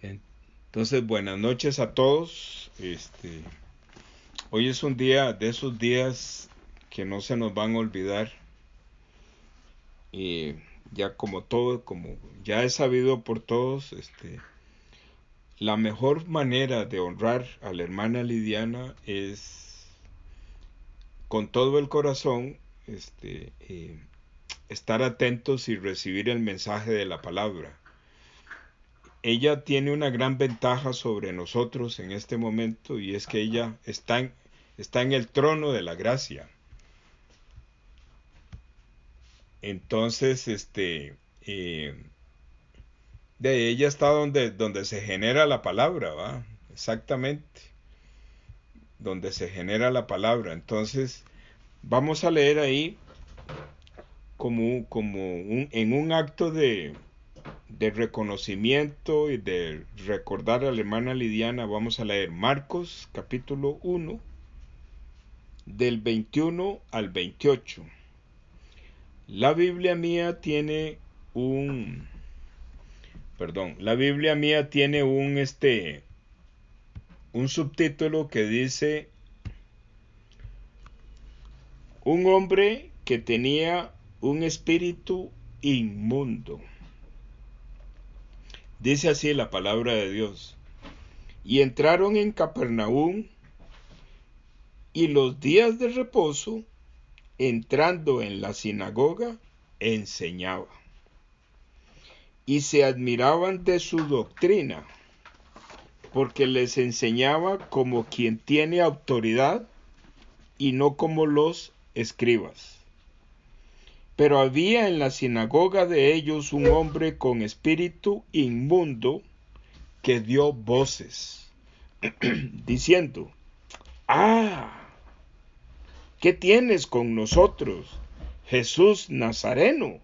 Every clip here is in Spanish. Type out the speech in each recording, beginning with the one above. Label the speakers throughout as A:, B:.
A: Entonces, buenas noches a todos. Hoy es un día de esos días que no se nos van a olvidar. Y ya como ya es sabido por todos, la mejor manera de honrar a la hermana Lidiana es con todo el corazón, estar atentos y recibir el mensaje de la palabra. Ella tiene una gran ventaja sobre nosotros en este momento, y es que ella está en el trono de la gracia. Entonces, de ella está donde se genera la palabra, ¿va? Exactamente, donde se genera la palabra. Entonces, vamos a leer ahí en un acto de reconocimiento y de recordar a la hermana Lidiana. Vamos a leer Marcos capítulo 1 del 21 al 28. La Biblia mía tiene un un subtítulo que dice: un hombre que tenía un espíritu inmundo. Dice así la palabra de Dios: y entraron en Capernaum, y los días de reposo, entrando en la sinagoga, enseñaba. Y se admiraban de su doctrina, porque les enseñaba como quien tiene autoridad y no como los escribas. Pero había en la sinagoga de ellos un hombre con espíritu inmundo que dio voces, diciendo: ¡Ah! ¿Qué tienes con nosotros, Jesús Nazareno?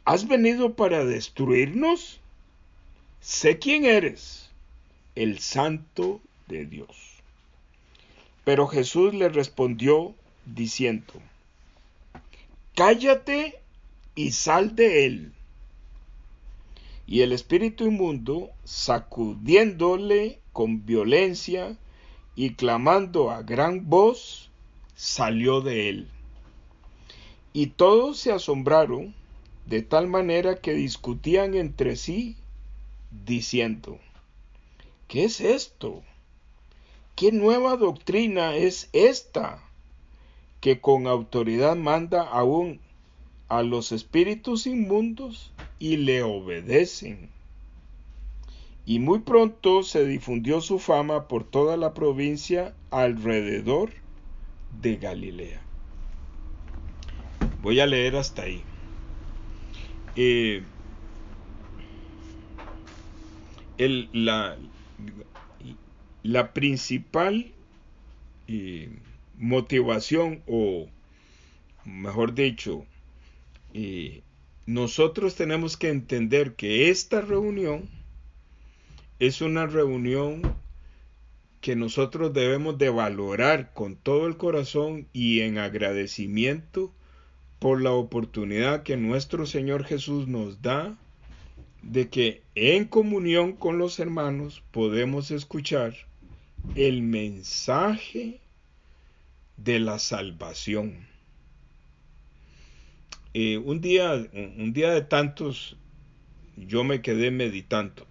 A: ¿Has venido para destruirnos? Sé quién eres, el Santo de Dios. Pero Jesús le respondió diciendo: cállate y sal de él. Y el espíritu inmundo, sacudiéndole con violencia y clamando a gran voz, salió de él. Y todos se asombraron, de tal manera que discutían entre sí, diciendo: ¿qué es esto? ¿Qué nueva doctrina es esta, que con autoridad manda aún a los espíritus inmundos y le obedecen? Y muy pronto se difundió su fama por toda la provincia alrededor de Galilea. Voy a leer hasta ahí. La principal motivación, o mejor dicho, nosotros tenemos que entender que esta reunión es una reunión que nosotros debemos de valorar con todo el corazón y en agradecimiento por la oportunidad que nuestro Señor Jesús nos da de que en comunión con los hermanos podemos escuchar el mensaje de la salvación. Un día de tantos, yo me quedé meditando.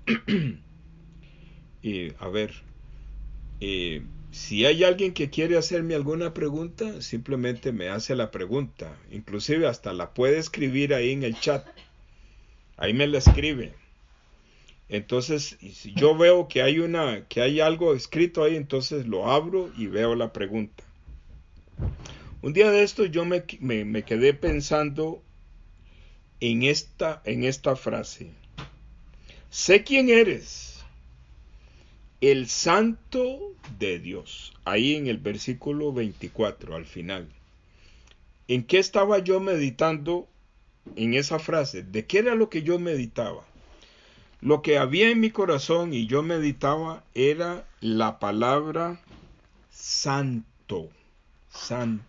A: A ver, si hay alguien que quiere hacerme alguna pregunta, simplemente me hace la pregunta. Inclusive hasta la puede escribir ahí en el chat. Ahí me la escribe. Entonces, si yo veo que hay algo escrito ahí, entonces lo abro y veo la pregunta. Un día de esto yo me quedé pensando en esta frase: sé quién eres, el Santo de Dios. Ahí en el versículo 24, al final. ¿En qué estaba yo meditando en esa frase? ¿De qué era lo que yo meditaba? Lo que había en mi corazón y yo meditaba era la palabra santo. Santo.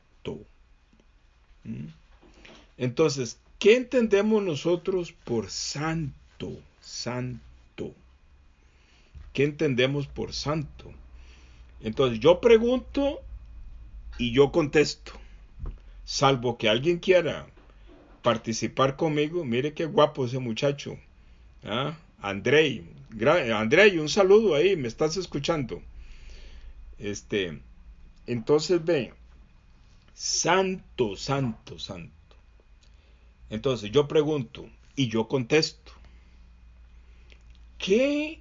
A: Entonces, ¿qué entendemos nosotros por santo? Santo. ¿Qué entendemos por santo? Entonces yo pregunto y yo contesto. Salvo que alguien quiera participar conmigo. Mire qué guapo ese muchacho. Andrei, un saludo ahí, me estás escuchando. Entonces ve, santo, santo, santo. Entonces yo pregunto y yo contesto. ¿Qué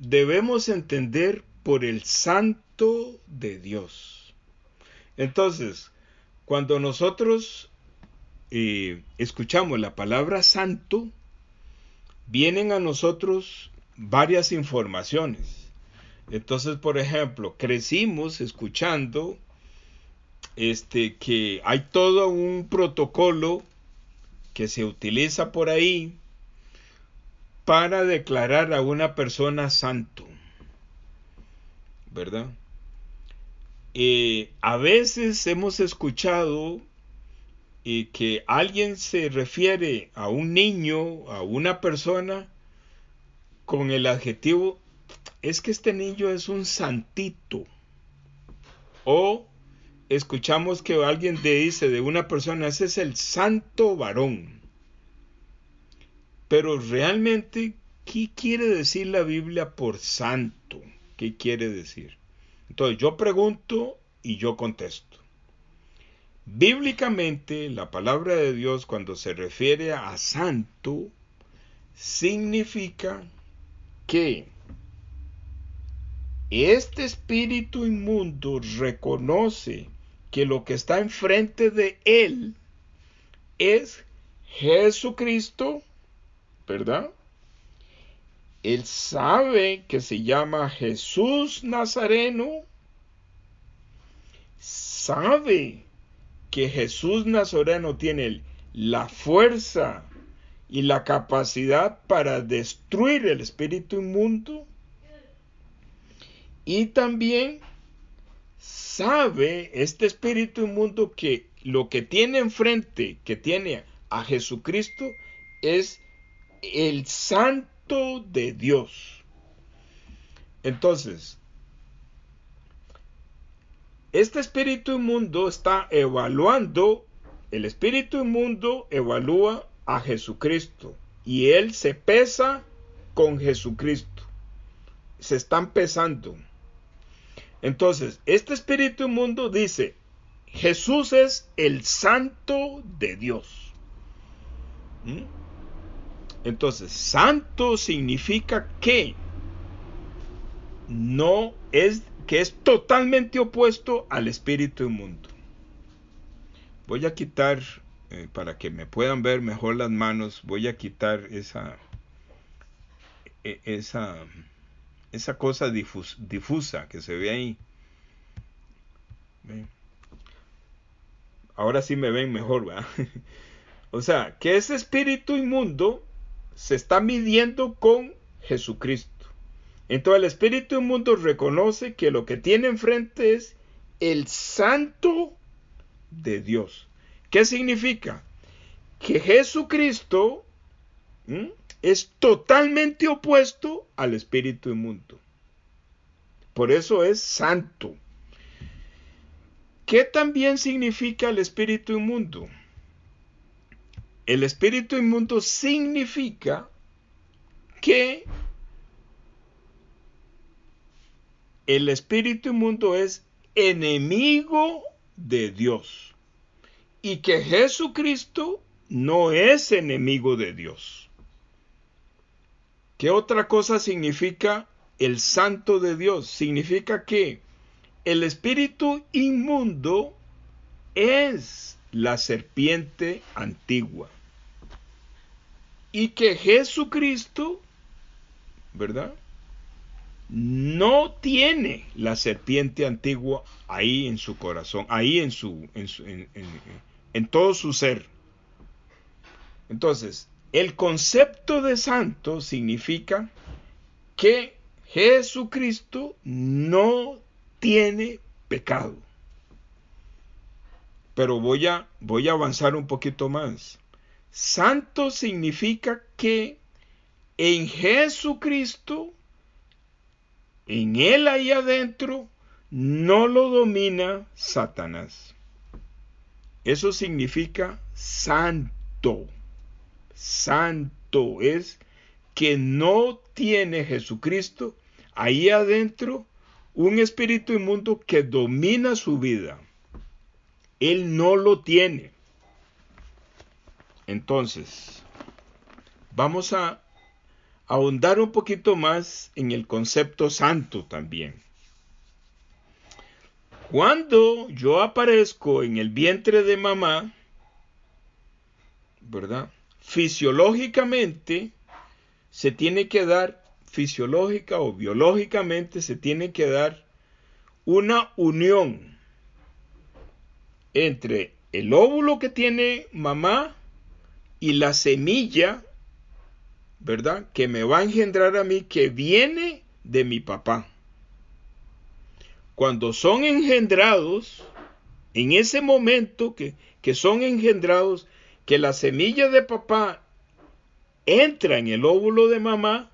A: debemos entender por el santo de Dios? Entonces, cuando nosotros escuchamos la palabra santo, vienen a nosotros varias informaciones. Entonces, por ejemplo, crecimos escuchando que hay todo un protocolo que se utiliza por ahí para declarar a una persona santo, ¿verdad? A veces hemos escuchado que alguien se refiere a un niño, a una persona, con el adjetivo, es que este niño es un santito. O escuchamos que alguien dice de una persona, ese es el santo varón. Pero realmente, ¿qué quiere decir la Biblia por santo? ¿Qué quiere decir? Entonces yo pregunto y yo contesto. Bíblicamente, la palabra de Dios, cuando se refiere a santo, significa que este espíritu inmundo reconoce que lo que está enfrente de él es Jesucristo, ¿verdad? Él sabe que se llama Jesús Nazareno, sabe que Jesús Nazareno tiene la fuerza y la capacidad para destruir el espíritu inmundo, y también sabe este espíritu inmundo que lo que tiene enfrente, que tiene a Jesucristo, es el santo de Dios. Entonces, este espíritu inmundo está evaluando, el espíritu inmundo evalúa a Jesucristo y él se pesa con Jesucristo. Se están pesando. Entonces, este espíritu inmundo dice, Jesús es el santo de Dios. Entonces, santo significa que no es, que es totalmente opuesto al espíritu inmundo. Voy a quitar, para que me puedan ver mejor las manos, voy a quitar esa cosa difusa que se ve ahí. Ahora sí me ven mejor, ¿verdad? O sea, que ese espíritu inmundo se está midiendo con Jesucristo. Entonces el espíritu inmundo reconoce que lo que tiene enfrente es el santo de Dios. ¿Qué significa? Que Jesucristo es totalmente opuesto al espíritu inmundo. Por eso es santo. ¿Qué también significa el espíritu inmundo? El espíritu inmundo significa que el espíritu inmundo es enemigo de Dios y que Jesucristo no es enemigo de Dios. ¿Qué otra cosa significa el santo de Dios? Significa que el espíritu inmundo es la serpiente antigua y que Jesucristo, ¿verdad?, no tiene la serpiente antigua ahí en su corazón, ahí en todo su ser. Entonces, el concepto de santo significa que Jesucristo no tiene pecado. Pero voy a avanzar un poquito más. Santo significa que en Jesucristo en él ahí adentro, no lo domina Satanás. Eso significa santo. Santo es que no tiene Jesucristo ahí adentro un espíritu inmundo que domina su vida. Él no lo tiene. Entonces, vamos a ahondar un poquito más en el concepto santo también. Cuando yo aparezco en el vientre de mamá, ¿verdad? Fisiológicamente se tiene que dar, fisiológica o biológicamente se tiene que dar una unión entre el óvulo que tiene mamá y la semilla, ¿verdad? Que me va a engendrar a mí, que viene de mi papá. Cuando son engendrados, en ese momento que son engendrados, que la semilla de papá entra en el óvulo de mamá,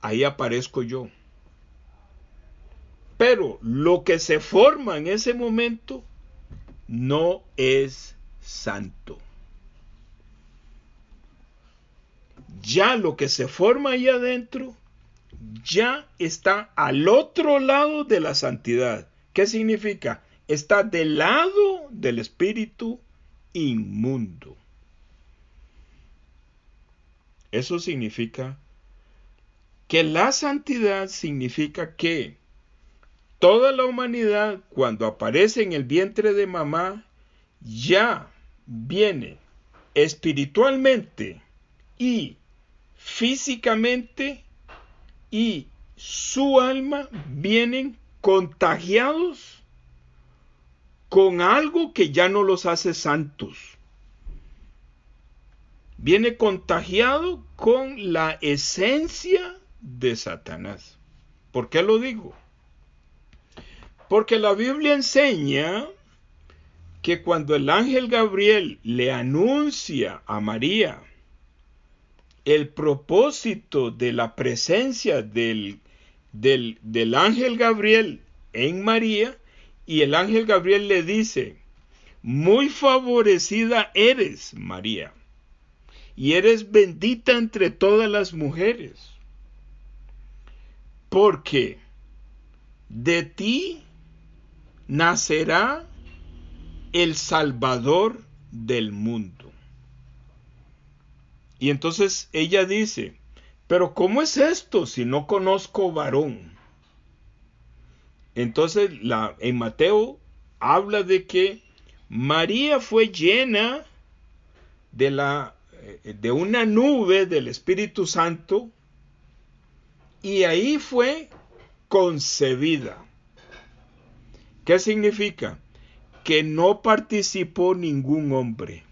A: ahí aparezco yo. Pero lo que se forma en ese momento no es santo. Ya lo que se forma ahí adentro ya está al otro lado de la santidad. ¿Qué significa? Está del lado del espíritu inmundo. Eso significa que la santidad significa que toda la humanidad, cuando aparece en el vientre de mamá, ya viene espiritualmente y físicamente, y su alma vienen contagiados con algo que ya no los hace santos. Viene contagiado con la esencia de Satanás. ¿Por qué lo digo? Porque la Biblia enseña que cuando el ángel Gabriel le anuncia a María el propósito de la presencia del ángel Gabriel en María, y el ángel Gabriel le dice: muy favorecida eres, María, y eres bendita entre todas las mujeres, porque de ti nacerá el Salvador del mundo. Y entonces ella dice: pero ¿cómo es esto si no conozco varón? Entonces en Mateo habla de que María fue llena de una nube del Espíritu Santo, y ahí fue concebida. ¿Qué significa? Que no participó ningún hombre,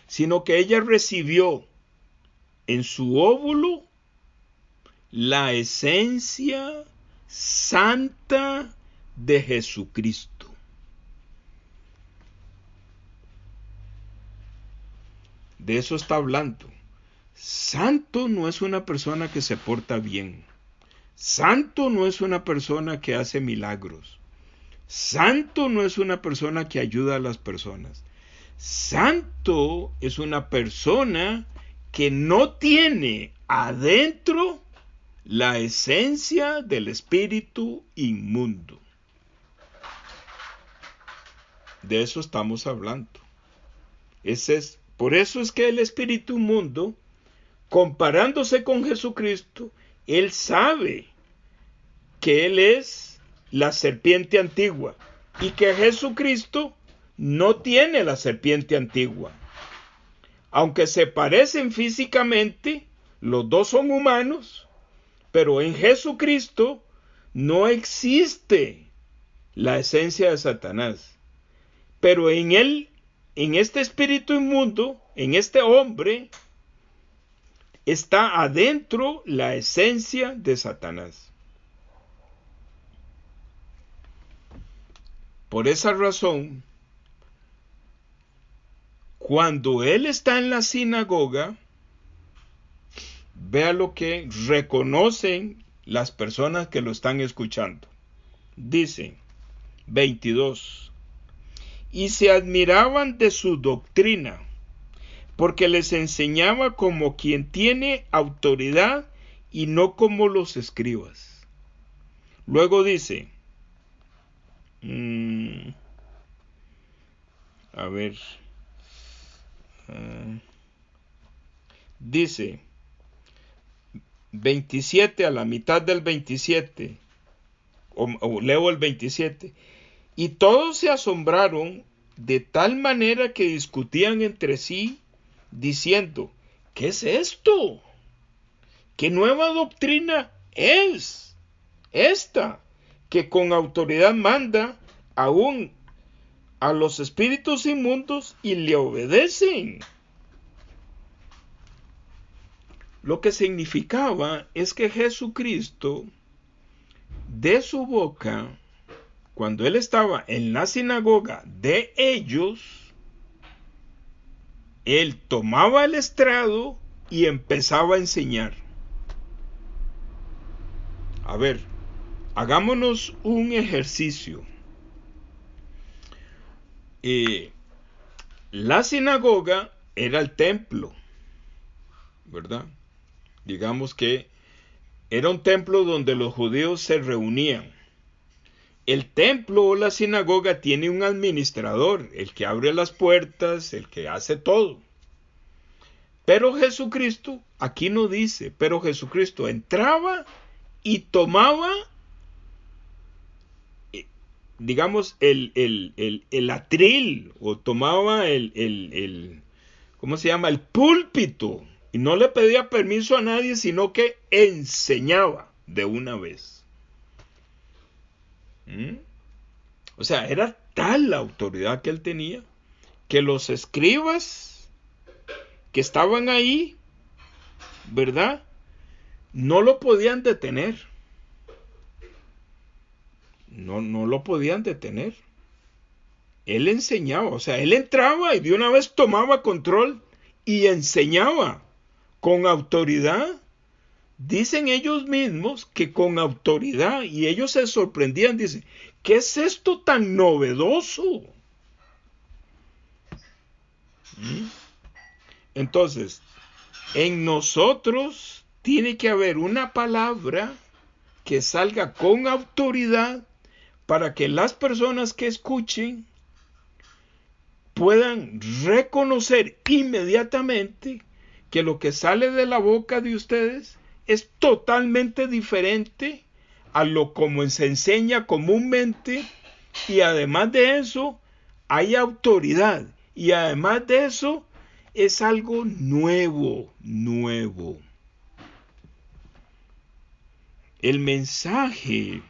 A: sino que ella recibió en su óvulo la esencia santa de Jesucristo. De eso está hablando. Santo no es una persona que se porta bien. Santo no es una persona que hace milagros. Santo no es una persona que ayuda a las personas. Santo es una persona que no tiene adentro la esencia del espíritu inmundo. De eso estamos hablando. Por eso es que el espíritu inmundo, comparándose con Jesucristo, él sabe que él es la serpiente antigua y que Jesucristo no tiene la serpiente antigua. Aunque se parecen físicamente, los dos son humanos, pero en Jesucristo no existe la esencia de Satanás. Pero en él, en este espíritu inmundo, en este hombre, está adentro la esencia de Satanás. Por esa razón, cuando él está en la sinagoga, vea lo que reconocen las personas que lo están escuchando. Dice 22. Y se admiraban de su doctrina, porque les enseñaba como quien tiene autoridad y no como los escribas. Luego dice, dice 27, a la mitad del 27, o leo el 27, y todos se asombraron de tal manera que discutían entre sí, diciendo, ¿qué es esto? ¿Qué nueva doctrina es esta que con autoridad manda aún a los espíritus inmundos y le obedecen? Lo que significaba es que Jesucristo, de su boca, cuando él estaba en la sinagoga de ellos, él tomaba el estrado y empezaba a enseñar. A ver, hagámonos un ejercicio. La sinagoga era el templo, ¿verdad? Digamos que era un templo donde los judíos se reunían. El templo o la sinagoga tiene un administrador, el que abre las puertas, el que hace todo. Pero Jesucristo, aquí no dice, pero Jesucristo entraba y tomaba, digamos, el atril, o tomaba ¿cómo se llama? El púlpito, y no le pedía permiso a nadie, sino que enseñaba de una vez. O sea, era tal la autoridad que él tenía, que los escribas que estaban ahí, ¿verdad?, no lo podían detener. No lo podían detener. Él enseñaba, o sea, él entraba y de una vez tomaba control y enseñaba con autoridad. Dicen ellos mismos que con autoridad, y ellos se sorprendían, dicen, ¿qué es esto tan novedoso? Entonces, en nosotros tiene que haber una palabra que salga con autoridad para que las personas que escuchen puedan reconocer inmediatamente que lo que sale de la boca de ustedes es totalmente diferente a lo como se enseña comúnmente, y además de eso hay autoridad, y además de eso es algo nuevo. El mensaje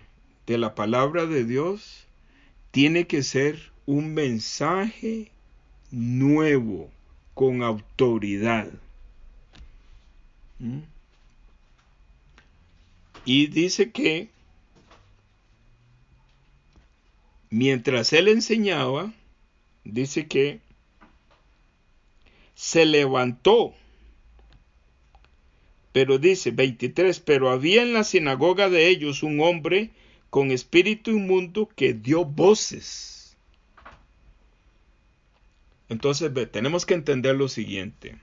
A: de la palabra de Dios tiene que ser un mensaje nuevo, con autoridad. Y dice que mientras él enseñaba, dice que se levantó. Pero dice 23, pero había en la sinagoga de ellos un hombre con espíritu inmundo que dio voces. Entonces, tenemos que entender lo siguiente.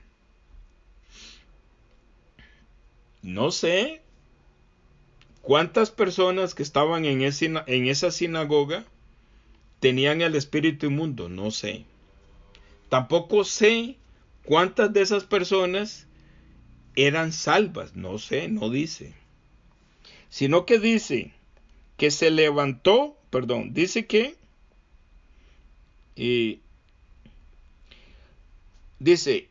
A: No sé cuántas personas que estaban en esa sinagoga tenían el espíritu inmundo, no sé. Tampoco sé cuántas de esas personas eran salvas, no sé, no dice. Sino que dice que se levantó, dice que dice,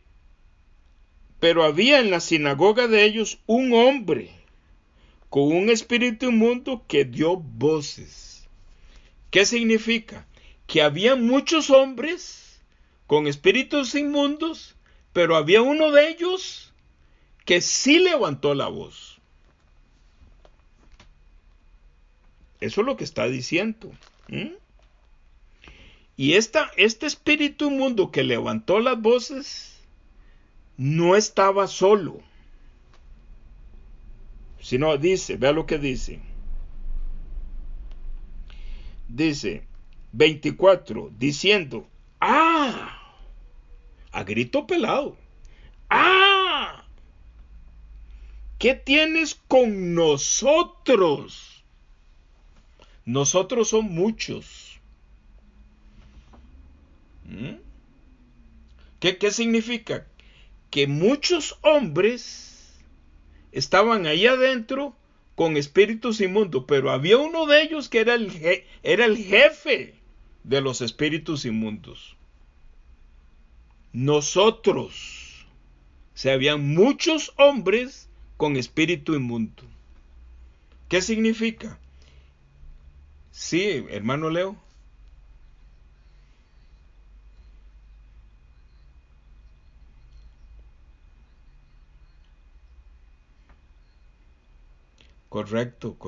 A: pero había en la sinagoga de ellos un hombre con un espíritu inmundo que dio voces. ¿Qué significa? Que había muchos hombres con espíritus inmundos, pero había uno de ellos que sí levantó la voz. Eso es lo que está diciendo. Y este espíritu inmundo que levantó las voces no estaba solo. Si no, dice, vea lo que dice. Dice 24, diciendo, a grito pelado, ¿qué tienes con nosotros? Nosotros son muchos. ¿Qué significa? Que muchos hombres estaban ahí adentro con espíritus inmundos, pero había uno de ellos que era el jefe de los espíritus inmundos. Nosotros, o sea, habían muchos hombres con espíritu inmundo. ¿Qué significa? Sí, hermano Leo. Correcto.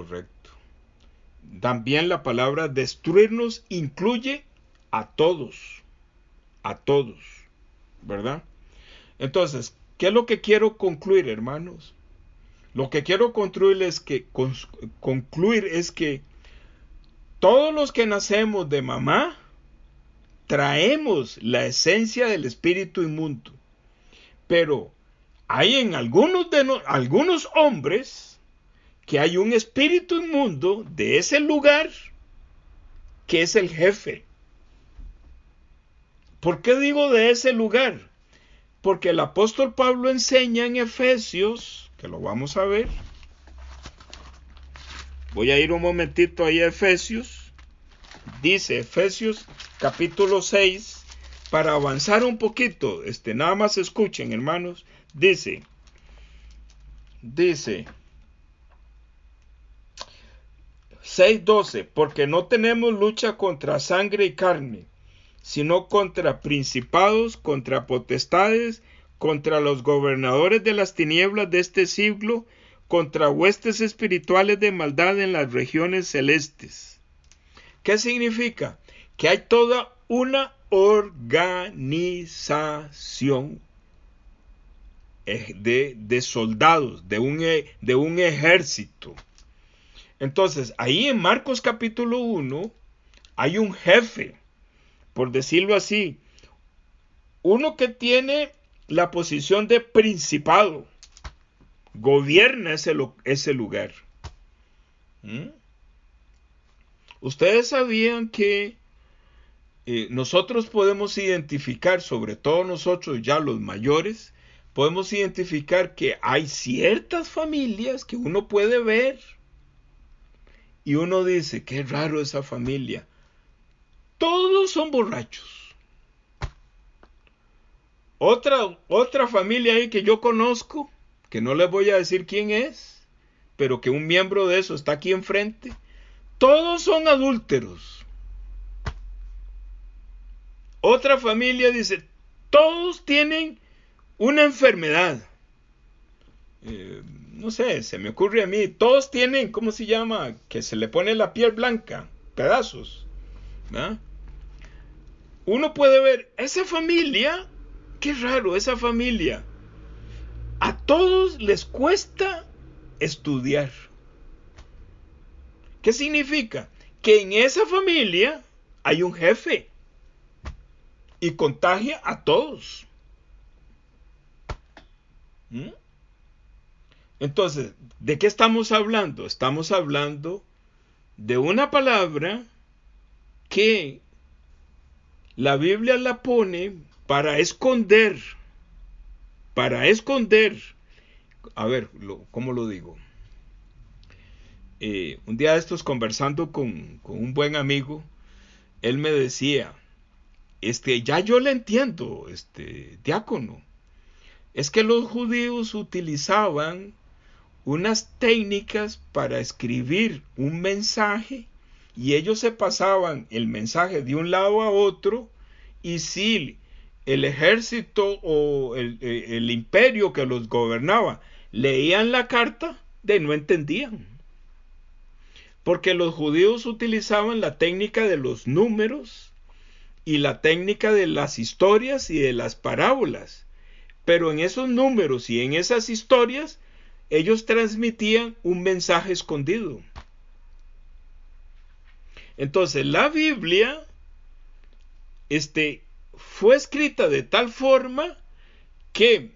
A: También la palabra destruirnos incluye a todos, ¿verdad? Entonces, ¿qué es lo que quiero concluir, hermanos? Lo que quiero concluir es que todos los que nacemos de mamá traemos la esencia del espíritu inmundo, pero hay en algunos hombres que hay un espíritu inmundo de ese lugar que es el jefe. ¿Por qué digo de ese lugar? Porque el apóstol Pablo enseña en Efesios, que lo vamos a ver. Voy a ir un momentito ahí a Efesios. Dice Efesios capítulo 6, para avanzar un poquito, nada más escuchen, hermanos. Dice 6:12, porque no tenemos lucha contra sangre y carne, sino contra principados, contra potestades, contra los gobernadores de las tinieblas de este siglo, contra huestes espirituales de maldad en las regiones celestes. ¿Qué significa? Que hay toda una organización de soldados, de un ejército. Entonces, ahí en Marcos capítulo 1 hay un jefe, por decirlo así, uno que tiene la posición de principado, gobierna ese lugar. Ustedes sabían que nosotros podemos identificar, sobre todo nosotros ya los mayores, podemos identificar que hay ciertas familias que uno puede ver y uno dice, qué raro esa familia. Todos son borrachos. Otra familia ahí que yo conozco, que no les voy a decir quién es, pero que un miembro de eso está aquí enfrente, todos son adúlteros. Otra familia dice, todos tienen una enfermedad. No sé, se me ocurre a mí, todos tienen, ¿cómo se llama? Que se le pone la piel blanca, pedazos. ¿Verdad? Uno puede ver, esa familia, qué raro, esa familia, a todos les cuesta estudiar. ¿Qué significa? Que en esa familia hay un jefe y contagia a todos. Entonces, ¿de qué estamos hablando? Estamos hablando de una palabra que la Biblia la pone para esconder. A ver, ¿cómo lo digo? Un día de estos, conversando con un buen amigo, él me decía, ya yo le entiendo, diácono, es que los judíos utilizaban unas técnicas para escribir un mensaje y ellos se pasaban el mensaje de un lado a otro, y si el ejército o el imperio que los gobernaba leían la carta, no entendían. Porque los judíos utilizaban la técnica de los números y la técnica de las historias y de las parábolas. Pero en esos números y en esas historias ellos transmitían un mensaje escondido. Entonces, la Biblia fue escrita de tal forma que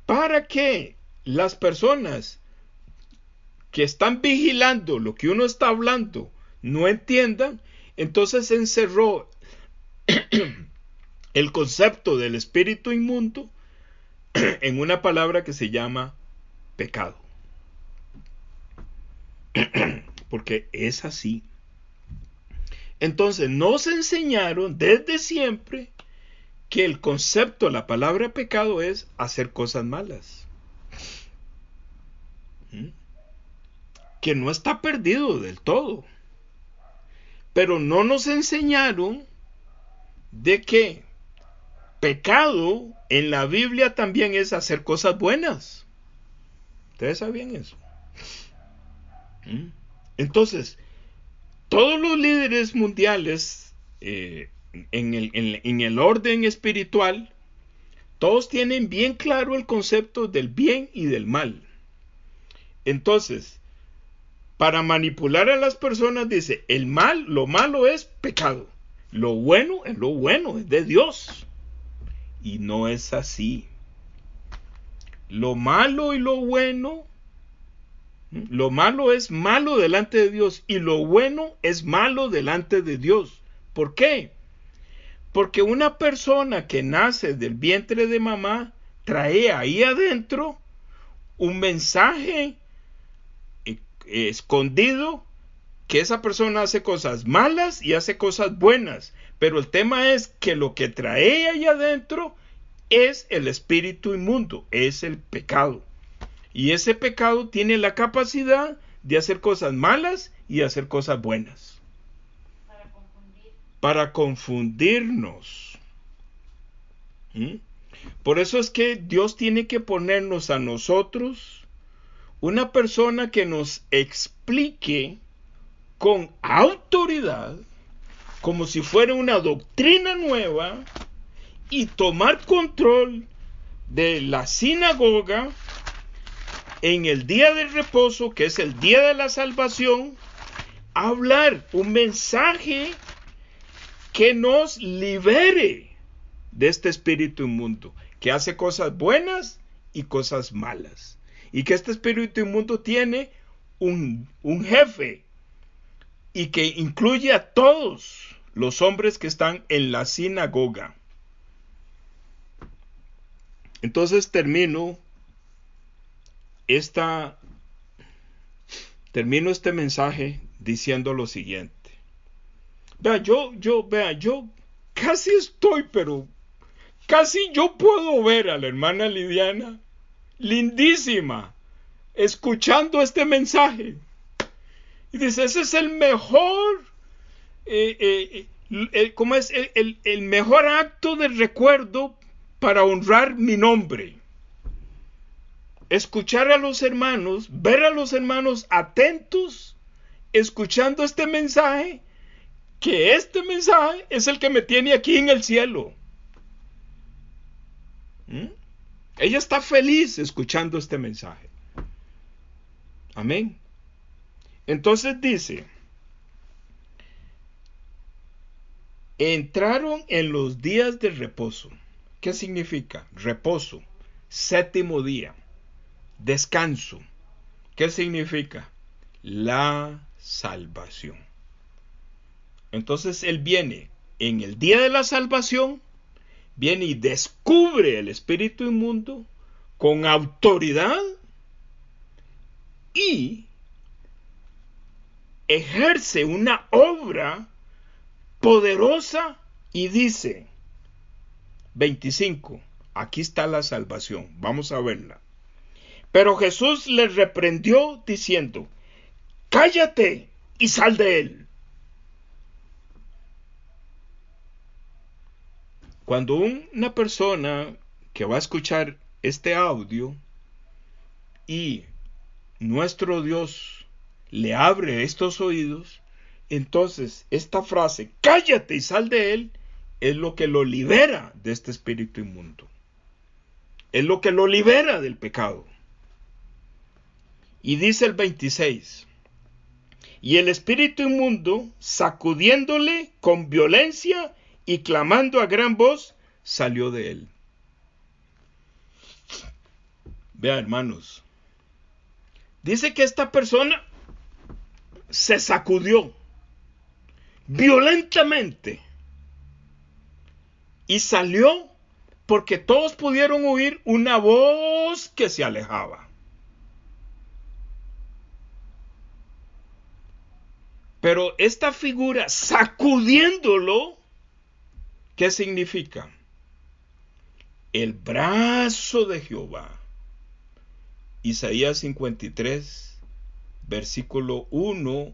A: para que las personas que están vigilando lo que uno está hablando no entiendan, entonces se encerró el concepto del espíritu inmundo en una palabra que se llama pecado. Porque es así. Entonces nos enseñaron desde siempre que el concepto, la palabra pecado es hacer cosas malas. Que no está perdido del todo. Pero no nos enseñaron de que pecado en la Biblia también es hacer cosas buenas. ¿Ustedes sabían eso? Entonces, todos los líderes mundiales en el orden espiritual, todos tienen bien claro el concepto del bien y del mal. Entonces, para manipular a las personas dice, lo malo es pecado. Lo bueno, es de Dios. Y no es así. Lo malo y lo bueno, lo malo es malo delante de Dios y lo bueno es malo delante de Dios. ¿Por qué? Porque una persona que nace del vientre de mamá trae ahí adentro un mensaje escondido, que esa persona hace cosas malas y hace cosas buenas, pero el tema es que lo que trae ahí adentro es el espíritu inmundo, es el pecado, y ese pecado tiene la capacidad de hacer cosas malas y hacer cosas buenas para confundirnos. Por eso es que Dios tiene que ponernos a nosotros una persona que nos explique con autoridad, como si fuera una doctrina nueva, y tomar control de la sinagoga en el día del reposo, que es el día de la salvación, hablar un mensaje que nos libere de este espíritu inmundo, que hace cosas buenas y cosas malas. Y que este espíritu inmundo tiene un jefe y que incluye a todos los hombres que están en la sinagoga. Entonces termino este mensaje diciendo lo siguiente. Yo casi estoy, pero casi yo puedo ver a la hermana Lidiana, lindísima, escuchando este mensaje. Y dice, ese es el mejor, ¿cómo es? El mejor acto de recuerdo para honrar mi nombre. Escuchar a los hermanos, ver a los hermanos atentos, escuchando este mensaje, que este mensaje es el que me tiene aquí en el cielo. Ella está feliz escuchando este mensaje. Amén. Entonces dice, entraron en los días de reposo. ¿Qué significa? Reposo, séptimo día, descanso. ¿Qué significa? La salvación. Entonces él viene en el día de la salvación, viene y descubre el espíritu inmundo con autoridad y ejerce una obra poderosa y dice, 25, aquí está la salvación, vamos a verla. Pero Jesús les reprendió diciendo, cállate y sal de él. Cuando una persona que va a escuchar este audio y nuestro Dios le abre estos oídos, entonces esta frase, cállate y sal de él, es lo que lo libera de este espíritu inmundo. Es lo que lo libera del pecado. Y dice el 26. Y el espíritu inmundo, sacudiéndole con violencia y clamando a gran voz, salió de él. Vea, hermanos. Dice que esta persona se sacudió violentamente y salió porque todos pudieron oír una voz que se alejaba. Pero esta figura sacudiéndolo, ¿qué significa? El brazo de Jehová. Isaías 53, versículo 1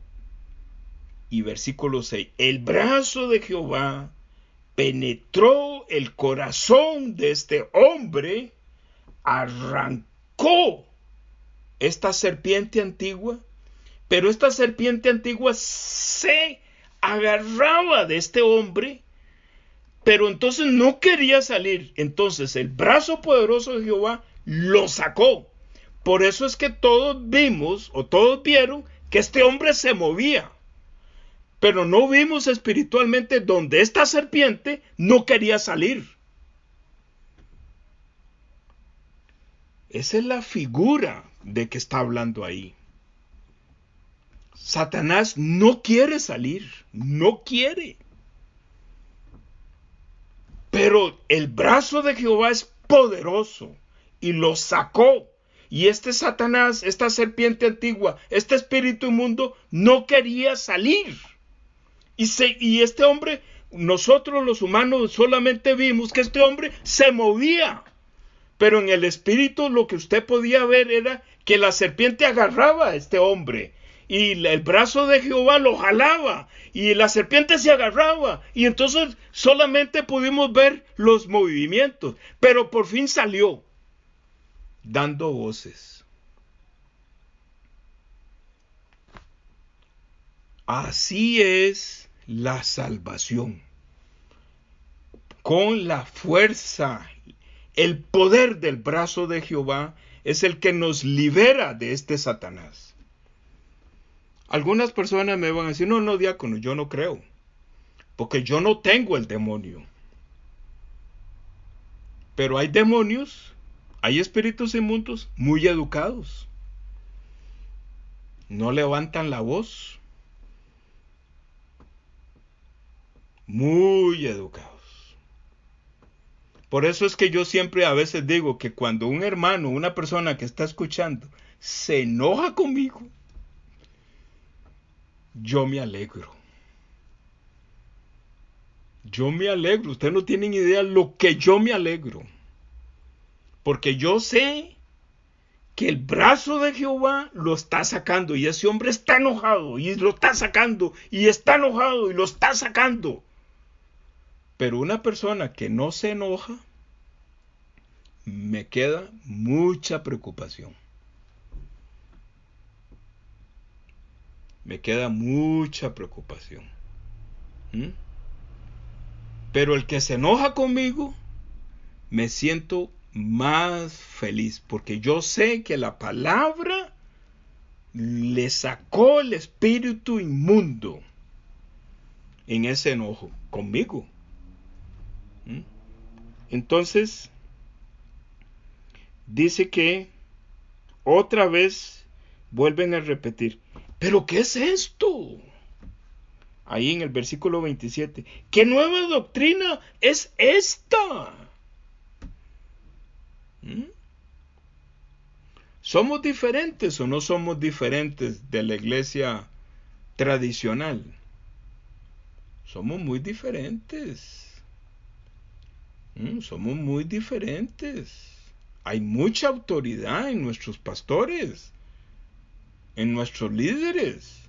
A: y versículo 6. El brazo de Jehová penetró el corazón de este hombre, arrancó esta serpiente antigua, pero esta serpiente antigua se agarraba de este hombre, pero entonces no quería salir. Entonces el brazo poderoso de Jehová lo sacó. Por eso es que todos vimos o todos vieron que este hombre se movía. Pero no vimos espiritualmente donde esta serpiente no quería salir. Esa es la figura de que está hablando ahí. Satanás no quiere salir, no quiere. Pero el brazo de Jehová es poderoso y lo sacó. Y este Satanás, esta serpiente antigua, este espíritu inmundo, no quería salir. Y este hombre, nosotros los humanos solamente vimos que este hombre se movía. Pero en el espíritu lo que usted podía ver era que la serpiente agarraba a este hombre. Y el brazo de Jehová lo jalaba. Y la serpiente se agarraba. Y entonces solamente pudimos ver los movimientos. Pero por fin salió, dando voces. Así es la salvación. Con la fuerza, el poder del brazo de Jehová es el que nos libera de este Satanás. Algunas personas me van a decir, no, diácono, yo no creo, porque yo no tengo el demonio. Pero hay demonios, hay espíritus inmundos muy educados. No levantan la voz. Muy educados. Por eso es que yo siempre a veces digo que cuando un hermano, una persona que está escuchando, se enoja conmigo, yo me alegro. Yo me alegro. Ustedes no tienen idea lo que yo me alegro. Porque yo sé que el brazo de Jehová lo está sacando. Y ese hombre está enojado. Y lo está sacando. Y está enojado. Y lo está sacando. Pero una persona que no se enoja, me queda mucha preocupación. Me queda mucha preocupación. Pero el que se enoja conmigo, me siento más feliz, porque yo sé que la palabra le sacó el espíritu inmundo en ese enojo conmigo. Entonces, dice que otra vez vuelven a repetir, ¿pero qué es esto? Ahí en el versículo 27, ¿qué nueva doctrina es esta? ¿Somos diferentes o no somos diferentes de la iglesia tradicional? Somos muy diferentes. Somos muy diferentes. Hay mucha autoridad en nuestros pastores, en nuestros líderes.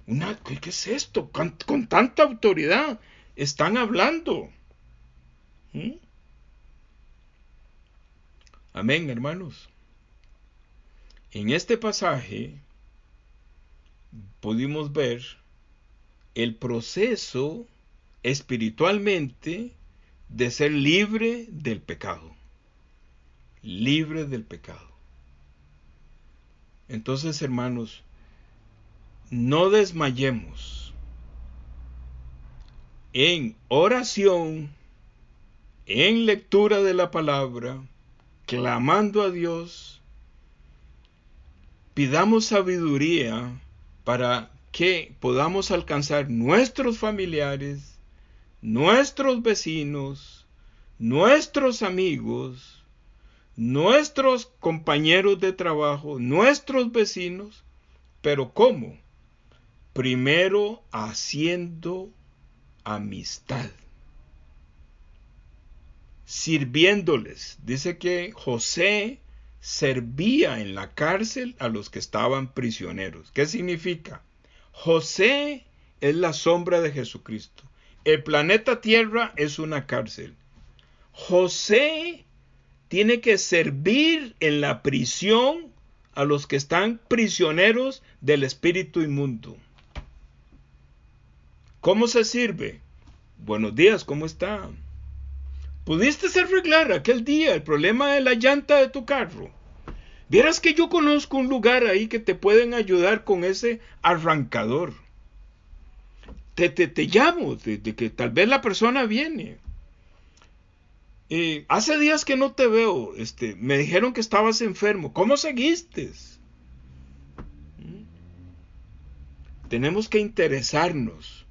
A: ¿Qué es esto? Con tanta autoridad están hablando. Amén, hermanos. En este pasaje pudimos ver el proceso espiritualmente de ser libre del pecado. Libre del pecado. Entonces, hermanos, no desmayemos en oración, en lectura de la palabra, clamando a Dios. Pidamos sabiduría para que podamos alcanzar nuestros familiares, nuestros vecinos, nuestros amigos, nuestros compañeros de trabajo, nuestros vecinos. ¿Pero cómo? Primero haciendo amistad, sirviéndoles. Dice que José servía en la cárcel a los que estaban prisioneros. ¿Qué significa? José es la sombra de Jesucristo. El planeta Tierra es una cárcel. José tiene que servir en la prisión a los que están prisioneros del espíritu inmundo. ¿Cómo se sirve? Buenos días, ¿cómo está? ¿Pudiste arreglar aquel día el problema de la llanta de tu carro? Vieras que yo conozco un lugar ahí que te pueden ayudar con ese arrancador. Te llamo, de que tal vez la persona viene. Hace días que no te veo, me dijeron que estabas enfermo. ¿Cómo seguiste? Tenemos que interesarnos.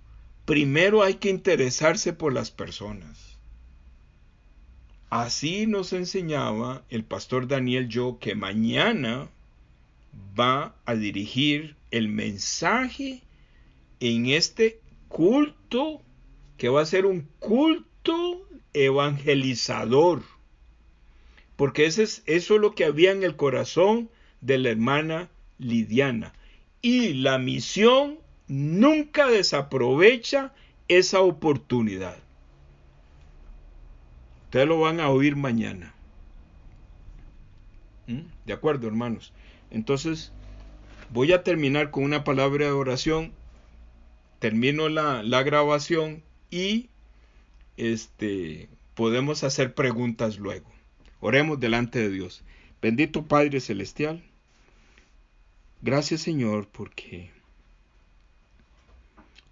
A: Primero hay que interesarse por las personas. Así nos enseñaba el pastor Daniel Yo, que mañana va a dirigir el mensaje en este culto, que va a ser un culto evangelizador. Porque eso es lo que había en el corazón de la hermana Lidiana. Y la misión nunca desaprovecha esa oportunidad. Ustedes lo van a oír mañana. ¿De acuerdo, hermanos? Entonces, voy a terminar con una palabra de oración. Termino la grabación y podemos hacer preguntas luego. Oremos delante de Dios. Bendito Padre Celestial, gracias, Señor, porque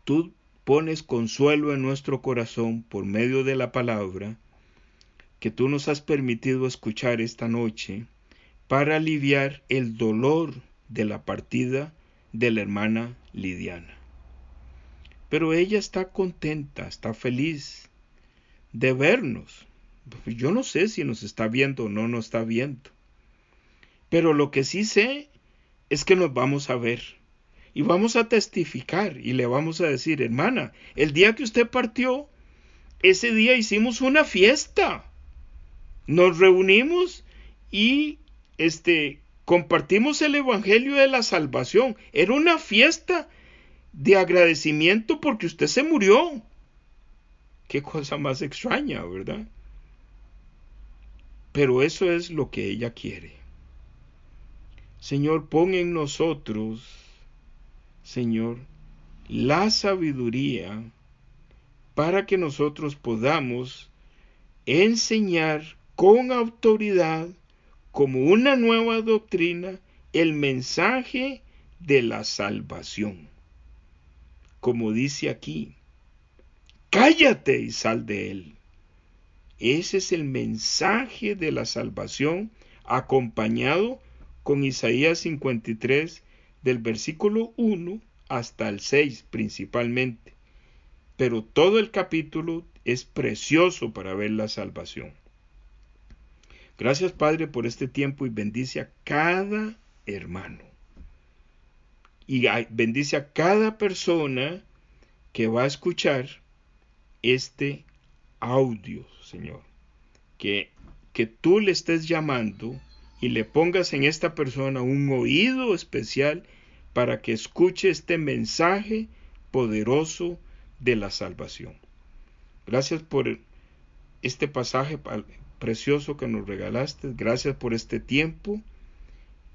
A: tú pones consuelo en nuestro corazón por medio de la palabra que tú nos has permitido escuchar esta noche para aliviar el dolor de la partida de la hermana Lidiana. Pero ella está contenta, está feliz de vernos. Yo no sé si nos está viendo o no nos está viendo. Pero lo que sí sé es que nos vamos a ver. Y vamos a testificar y le vamos a decir, hermana, el día que usted partió, ese día hicimos una fiesta. Nos reunimos y compartimos el evangelio de la salvación. Era una fiesta de agradecimiento porque usted se murió. Qué cosa más extraña, ¿verdad? Pero eso es lo que ella quiere. Señor, pon en nosotros, Señor, la sabiduría para que nosotros podamos enseñar con autoridad, como una nueva doctrina, el mensaje de la salvación. Como dice aquí, cállate y sal de él. Ese es el mensaje de la salvación, acompañado con Isaías 53, del versículo 1 hasta el 6 principalmente. Pero todo el capítulo es precioso para ver la salvación. Gracias, Padre, por este tiempo y bendice a cada hermano. Y bendice a cada persona que va a escuchar este audio, Señor. Que tú le estés llamando y le pongas en esta persona un oído especial para que escuche este mensaje poderoso de la salvación. Gracias por este pasaje precioso que nos regalaste. Gracias por este tiempo.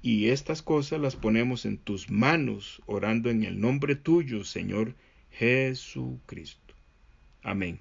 A: Y estas cosas las ponemos en tus manos, orando en el nombre tuyo, Señor Jesucristo. Amén.